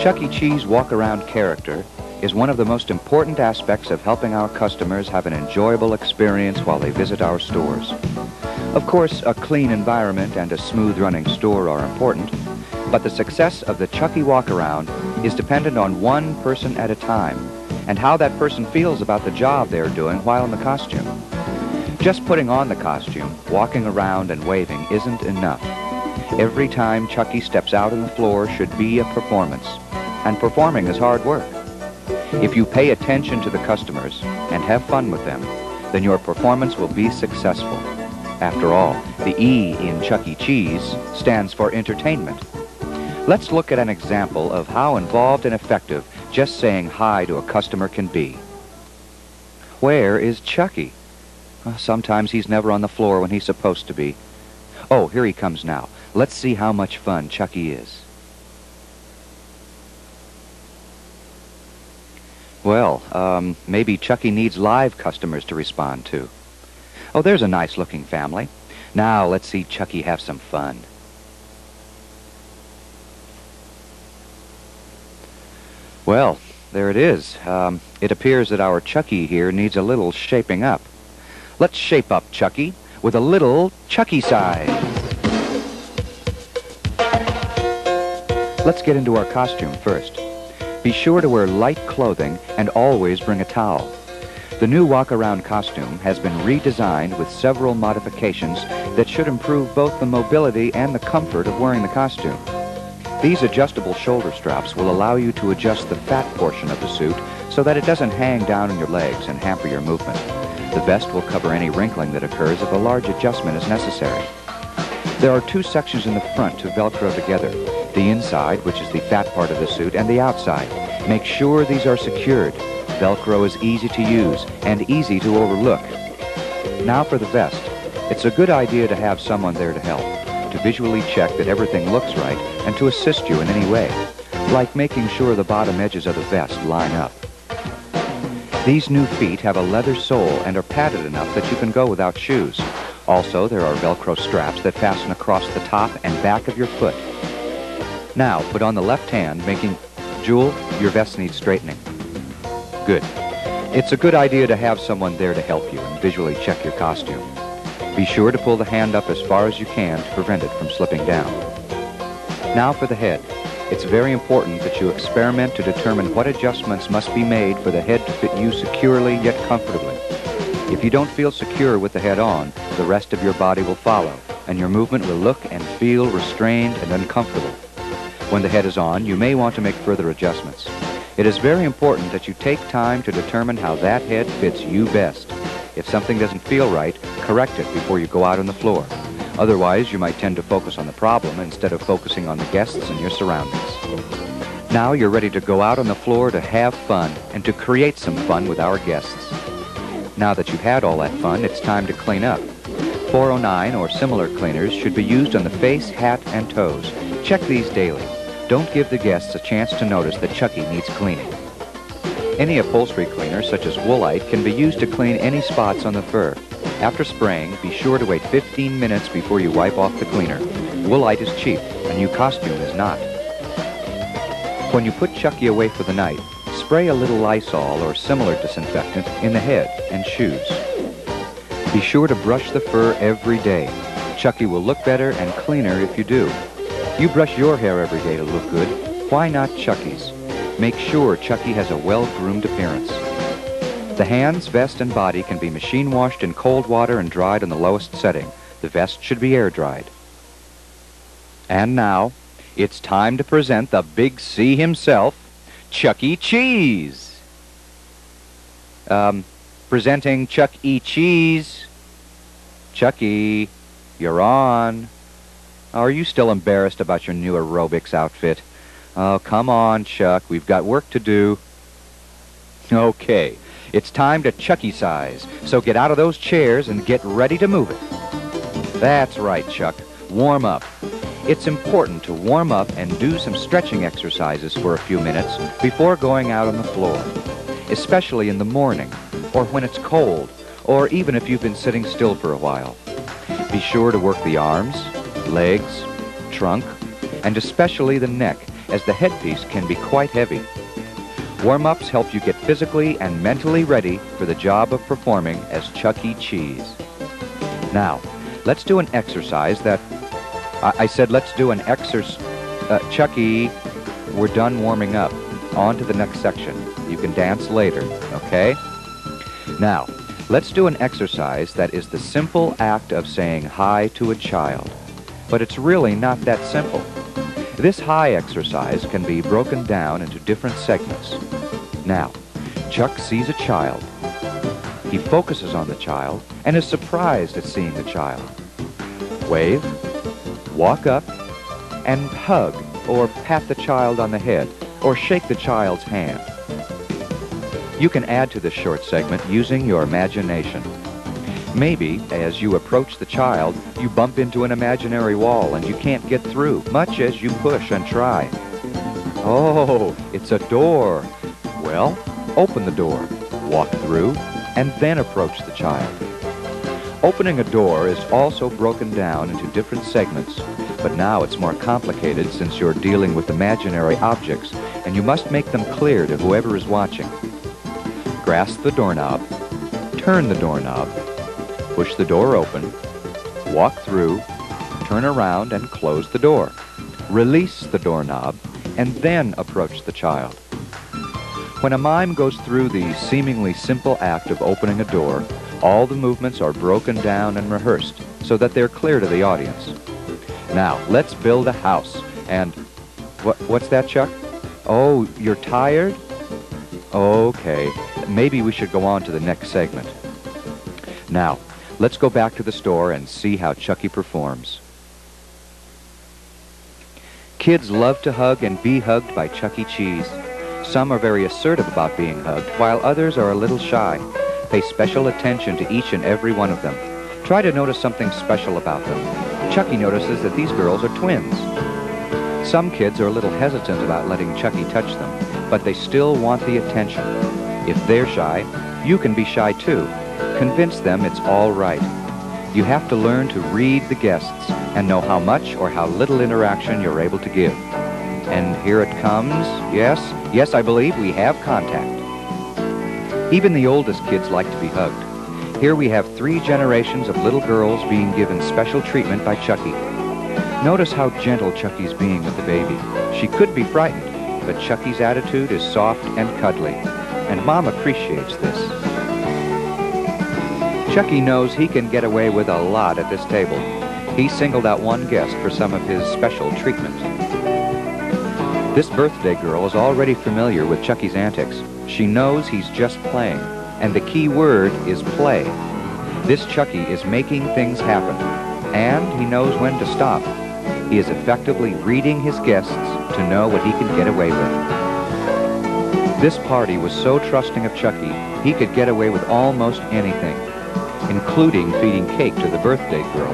Chuck E. Cheese walk-around character is one of the most important aspects of helping our customers have an enjoyable experience while they visit our stores. Of course, a clean environment and a smooth-running store are important, but the success of the Chuck E. walk-around is dependent on one person at a time and how that person feels about the job they're doing while in the costume. Just putting on the costume, walking around and waving isn't enough. Every time Chuck E. steps out on the floor should be a performance, and performing is hard work. If you pay attention to the customers and have fun with them, then your performance will be successful. After all, the E in Chuck E. Cheese stands for entertainment. Let's look at an example of how involved and effective just saying hi to a customer can be. Where is Chucky? Sometimes he's never on the floor when he's supposed to be. Oh, here he comes now. Let's see how much fun Chucky is. Well, maybe Chucky needs live customers to respond to. Oh, there's a nice-looking family. Now, let's see Chucky have some fun. Well, there it is. It appears that our Chucky here needs a little shaping up. Let's shape up Chucky with a little Chucky size. Let's get into our costume first. Be sure to wear light clothing and always bring a towel. The new walk-around costume has been redesigned with several modifications that should improve both the mobility and the comfort of wearing the costume. These adjustable shoulder straps will allow you to adjust the fat portion of the suit so that it doesn't hang down on your legs and hamper your movement. The vest will cover any wrinkling that occurs if a large adjustment is necessary. There are two sections in the front to Velcro together, the inside, which is the fat part of the suit, and the outside. Make sure these are secured. Velcro is easy to use and easy to overlook. Now for the vest. It's a good idea to have someone there to help, to visually check that everything looks right and to assist you in any way, like making sure the bottom edges of the vest line up. These new feet have a leather sole and are padded enough that you can go without shoes. Also, there are Velcro straps that fasten across the top and back of your foot. Now, put on the left hand, making... Jewel, your vest needs straightening. Good. It's a good idea to have someone there to help you and visually check your costume. Be sure to pull the hand up as far as you can to prevent it from slipping down. Now for the head. It's very important that you experiment to determine what adjustments must be made for the head to fit you securely yet comfortably. If you don't feel secure with the head on, the rest of your body will follow, and your movement will look and feel restrained and uncomfortable. When the head is on, you may want to make further adjustments. It is very important that you take time to determine how that head fits you best. If something doesn't feel right, correct it before you go out on the floor. Otherwise, you might tend to focus on the problem instead of focusing on the guests and your surroundings. Now you're ready to go out on the floor to have fun and to create some fun with our guests. Now that you've had all that fun, it's time to clean up. 409 or similar cleaners should be used on the face, hat, and toes. Check these daily. Don't give the guests a chance to notice that Chucky needs cleaning. Any upholstery cleaner, such as Woolite, can be used to clean any spots on the fur. After spraying, be sure to wait 15 minutes before you wipe off the cleaner. Woolite is cheap, a new costume is not. When you put Chucky away for the night, spray a little Lysol or similar disinfectant in the head and shoes. Be sure to brush the fur every day. Chucky will look better and cleaner if you do. You brush your hair every day to look good. Why not Chucky's? Make sure Chucky has a well-groomed appearance. The hands, vest, and body can be machine washed in cold water and dried on the lowest setting. The vest should be air-dried. And now, it's time to present the Big C himself, Chuck E. Cheese. Presenting Chuck E. Cheese. Chucky, you're on. Are you still embarrassed about your new aerobics outfit? Oh, come on, Chuck. We've got work to do. Okay, it's time to Chucky size. So get out of those chairs and get ready to move it. That's right, Chuck. Warm up. It's important to warm up and do some stretching exercises for a few minutes before going out on the floor, especially in the morning, or when it's cold, or even if you've been sitting still for a while. Be sure to work the arms, legs, trunk, and especially the neck, as the headpiece can be quite heavy. Warm-ups help you get physically and mentally ready for the job of performing as Chuck E. Cheese. Now, let's do an exercise that... I said let's do an Chuck E., we're done warming up. On to the next section. You can dance later, okay? Now, let's do an exercise that is the simple act of saying hi to a child. But it's really not that simple. This hi exercise can be broken down into different segments. Now, Chuck sees a child. He focuses on the child and is surprised at seeing the child. Wave, walk up, and hug or pat the child on the head or shake the child's hand. You can add to this short segment using your imagination. Maybe, as you approach the child, you bump into an imaginary wall and you can't get through, much as you push and try. Oh, it's a door. Well, open the door, walk through, and then approach the child. Opening a door is also broken down into different segments, but now it's more complicated since you're dealing with imaginary objects, and you must make them clear to whoever is watching. Grasp the doorknob, turn the doorknob, push the door open, walk through, turn around and close the door. Release the doorknob, and then approach the child. When a mime goes through the seemingly simple act of opening a door, all the movements are broken down and rehearsed so that they're clear to the audience. Now, let's build a house. And what's that, Chuck? Oh, you're tired? Okay, maybe we should go on to the next segment. Now, let's go back to the store and see how Chucky performs. Kids love to hug and be hugged by Chuck E. Cheese. Some are very assertive about being hugged, while others are a little shy. Pay special attention to each and every one of them. Try to notice something special about them. Chucky notices that these girls are twins. Some kids are a little hesitant about letting Chucky touch them, but they still want the attention. If they're shy, you can be shy too. Convince them it's all right. You have to learn to read the guests and know how much or how little interaction you're able to give. And here it comes. Yes, I believe we have contact. Even the oldest kids like to be hugged. Here we have 3 generations of little girls being given special treatment by Chucky. Notice how gentle Chucky's being with the baby. She could be frightened, but Chucky's attitude is soft and cuddly, and Mom appreciates this. Chucky knows he can get away with a lot at this table. He singled out one guest for some of his special treatment. This birthday girl is already familiar with Chucky's antics. She knows he's just playing, and the key word is play. This Chucky is making things happen, and he knows when to stop. He is effectively reading his guests to know what he can get away with. This party was so trusting of Chucky, he could get away with almost anything, including feeding cake to the birthday girl.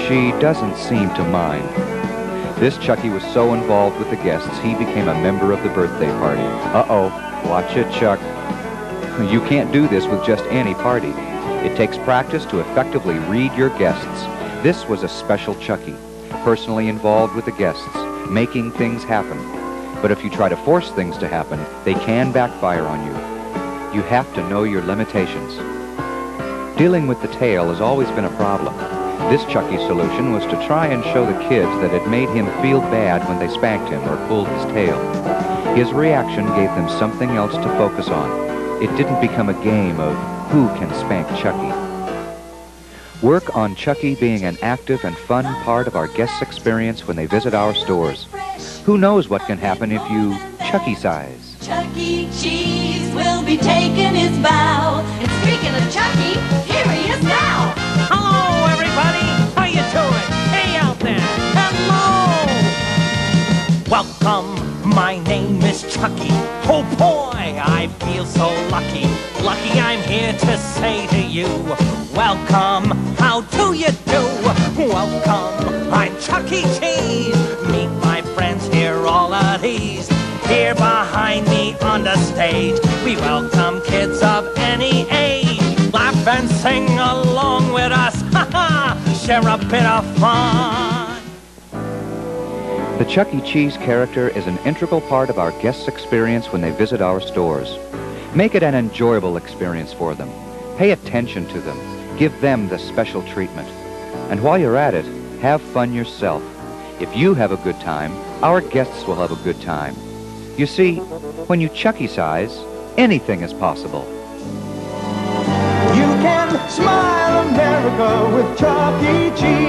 She doesn't seem to mind. This Chucky was so involved with the guests, he became a member of the birthday party. Uh-oh, watch it, Chuck. You can't do this with just any party. It takes practice to effectively read your guests. This was a special Chucky, personally involved with the guests, making things happen. But if you try to force things to happen, they can backfire on you. You have to know your limitations. Dealing with the tail has always been a problem. This Chucky's solution was to try and show the kids that it made him feel bad when they spanked him or pulled his tail. His reaction gave them something else to focus on. It didn't become a game of who can spank Chucky. Work on Chucky being an active and fun part of our guests' experience when they visit our stores. Who knows what can happen if you Chucky-size. Chuck E. Cheese will be taking his bow. And speaking of Chucky, here he is now. Hello, everybody. How you doing? Hey, out there. Hello. Welcome. My name is Chucky. Oh, boy, I feel so lucky. Lucky I'm here to say to you, welcome. How do you do? Welcome. I'm Chuck E. Cheese. Meet my friends here, all of these. Here behind me on the stage, we welcome kids of any age. Laugh and sing along with us, ha ha, share a bit of fun. The Chuck E. Cheese character is an integral part of our guests' experience when they visit our stores. Make it an enjoyable experience for them. Pay attention to them. Give them the special treatment. And while you're at it, have fun yourself. If you have a good time, our guests will have a good time. You see, when you Chuck E-size, anything is possible. You can smile America with Chuck E. Cheese.